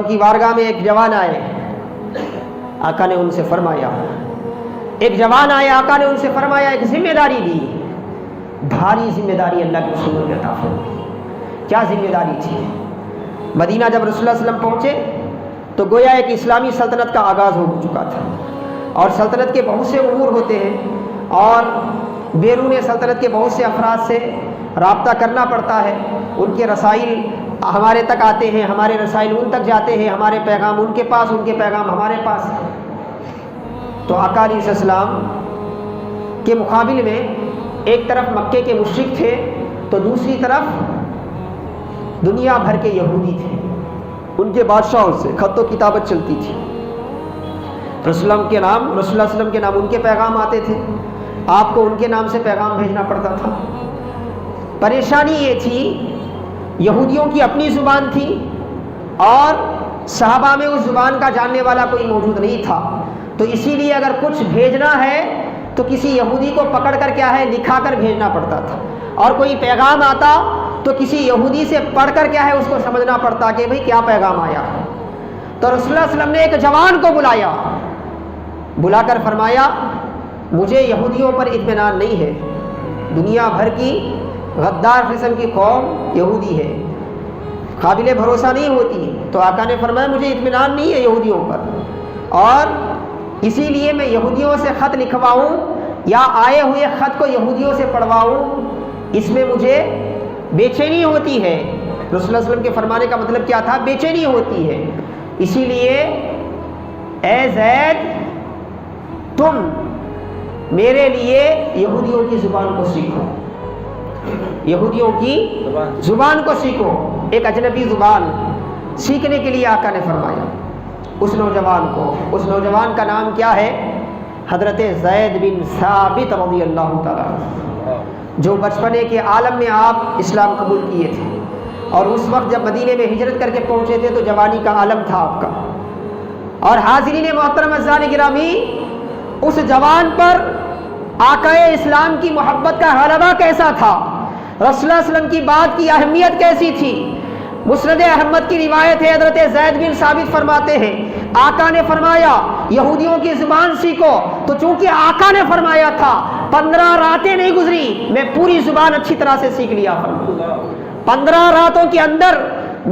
کی بارگاہ میں ایک جوان آئے، آقا نے ان سے فرمایا، ایک جوان آئے، آقا نے ان سے فرمایا، ایک ذمہ داری دی، بھاری ذمہ داری اللہ کے رسول نے عطا فرمائی۔ کیا ذمہ داری تھی؟ مدینہ جب رسول اللہ صلی اللہ علیہ وسلم پہنچے تو گویا ایک اسلامی سلطنت کا آغاز ہو چکا تھا، اور سلطنت کے بہت سے امور ہوتے ہیں اور بیرون سلطنت کے بہت سے افراد سے رابطہ کرنا پڑتا ہے، ان کے رسائل ہمارے تک آتے ہیں، ہمارے رسائل ان تک جاتے ہیں، ہمارے پیغام ان کے پاس، ان کے پیغام ہمارے پاس۔ تو آقا علیہ السلام کے مقابل میں ایک طرف مکے کے مشرک تھے تو دوسری طرف دنیا بھر کے یہودی تھے، ان کے بادشاہوں سے خط و کتابت چلتی تھی، رسول اللہ صلی اللہ علیہ وسلم کے نام ان کے پیغام آتے تھے، آپ کو ان کے نام سے پیغام بھیجنا پڑتا تھا۔ پریشانی یہ تھی، یہودیوں کی اپنی زبان تھی اور صحابہ میں اس زبان کا جاننے والا کوئی موجود نہیں تھا، تو اسی لیے اگر کچھ بھیجنا ہے تو کسی یہودی کو پکڑ کر کیا ہے لکھا کر بھیجنا پڑتا تھا، اور کوئی پیغام آتا تو کسی یہودی سے پڑھ کر کیا ہے اس کو سمجھنا پڑتا کہ بھئی کیا پیغام آیا ہے۔ تو رسول اللہ صلی اللہ علیہ وسلم نے ایک جوان کو بلایا، بلا کر فرمایا، مجھے یہودیوں پر اطمینان نہیں ہے، دنیا بھر کی غدار قسم کی قوم یہودی ہے، قابل بھروسہ نہیں ہوتی۔ تو آقا نے فرمایا مجھے اطمینان نہیں ہے یہودیوں پر، اور اسی لیے میں یہودیوں سے خط لکھواؤں یا آئے ہوئے خط کو یہودیوں سے پڑھواؤں، اس میں مجھے بے چینی ہوتی ہے۔ رسول اللہ صلی اللہ علیہ وسلم کے فرمانے کا مطلب کیا تھا؟ بے چینی ہوتی ہے۔ اسی لیے اے زید، تم میرے لیے یہودیوں کی زبان کو سیکھو، یہودیوں کی زبان کو سیکھو، ایک اجنبی زبان سیکھنے کے لیے آقا نے فرمایا اس نوجوان کو۔ اس نوجوان کا نام کیا ہے؟ حضرت زید بن ثابت رضی اللہ تعالیٰ عنہ، جو بچپنے کے عالم میں آپ اسلام قبول کیے تھے، اور اس وقت جب مدینے میں ہجرت کر کے پہنچے تھے تو جوانی کا عالم تھا آپ کا۔ اور حاضرین محترم اعزائے گرامی، اس جوان پر آقا اسلام کی محبت کا غلبہ کیسا تھا، رسول اللہ صلی اللہ علیہ وسلم کی بات کی اہمیت کیسی تھی۔ مسند احمد کی روایت ہے، حضرت زید بن ثابت فرماتے ہیں آقا نے فرمایا یہودیوں کی زبان سیکھو، تو چونکہ آقا نے فرمایا تھا 15 راتیں نہیں گزری میں پوری زبان اچھی طرح سے سیکھ لیا۔ 15 راتوں کے اندر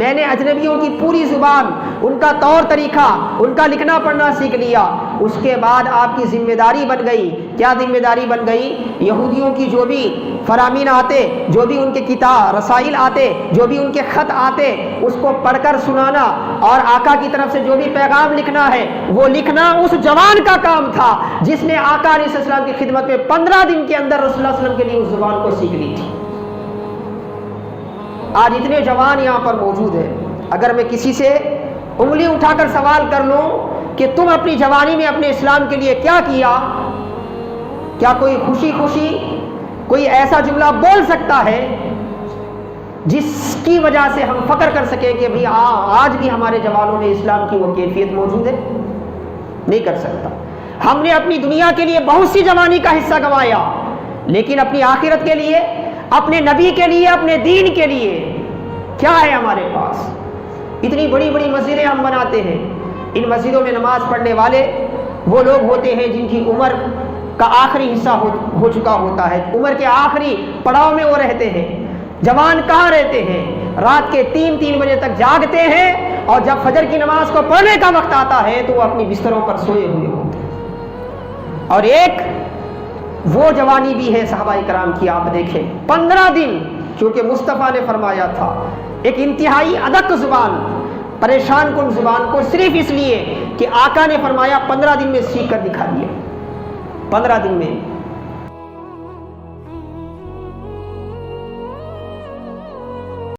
میں نے اجنبیوں کی پوری زبان، ان کا طور طریقہ، ان کا لکھنا پڑھنا سیکھ لیا۔ اس کے بعد آپ کی ذمہ داری بن گئی، کیا ذمہ داری بن گئی؟ یہودیوں کی جو بھی فرامین آتے، جو بھی ان کے کتاب رسائل آتے، جو بھی ان کے خط آتے، اس کو پڑھ کر سنانا، اور آقا کی طرف سے جو بھی پیغام لکھنا ہے وہ لکھنا اس جوان کا کام تھا، جس نے آقا علیہ السلام کی خدمت میں 15 دن کے اندر رسول اللہ صلی اللہ علیہ وسلم کے لیے اس زبان کو سیکھ لی تھی۔ آج اتنے جوان یہاں پر موجود ہیں، اگر میں کسی سے انگلی اٹھا کر سوال کر لوں کہ تم اپنی جوانی میں اپنے اسلام کے لیے کیا کیا، کیا کوئی خوشی کوئی ایسا جملہ بول سکتا ہے جس کی وجہ سے ہم فخر کر سکیں کہ بھئی آج بھی ہمارے جوانوں میں اسلام کی وہ کیفیت موجود ہے؟ نہیں کر سکتا۔ ہم نے اپنی دنیا کے لیے بہت سی جوانی کا حصہ گنوایا، لیکن اپنی آخرت کے لیے، اپنے نبی کے لیے، اپنے دین کے لیے کیا ہے ہمارے پاس؟ اتنی بڑی بڑی مسجدیں ہم بناتے ہیں، ان مسجدوں میں نماز پڑھنے والے وہ لوگ ہوتے ہیں جن کی عمر کا آخری حصہ ہو چکا ہوتا ہے، عمر کے آخری پڑاؤ میں وہ رہتے ہیں۔ جوان کہاں رہتے ہیں؟ رات کے 3 بجے تک جاگتے ہیں، اور جب فجر کی نماز کو پڑھنے کا وقت آتا ہے تو وہ اپنی بستروں پر سوئے ہوئے ہوتے ہیں۔ اور ایک وہ جوانی بھی ہے صحابہ کرام کی، آپ دیکھیں 15 دن، چونکہ مصطفیٰ نے فرمایا تھا ایک انتہائی ادق زبان، پریشان کن زبان کو صرف اس لیے کہ آقا نے فرمایا 15 دن میں سیکھ کر دکھا دیا، 15 دن میں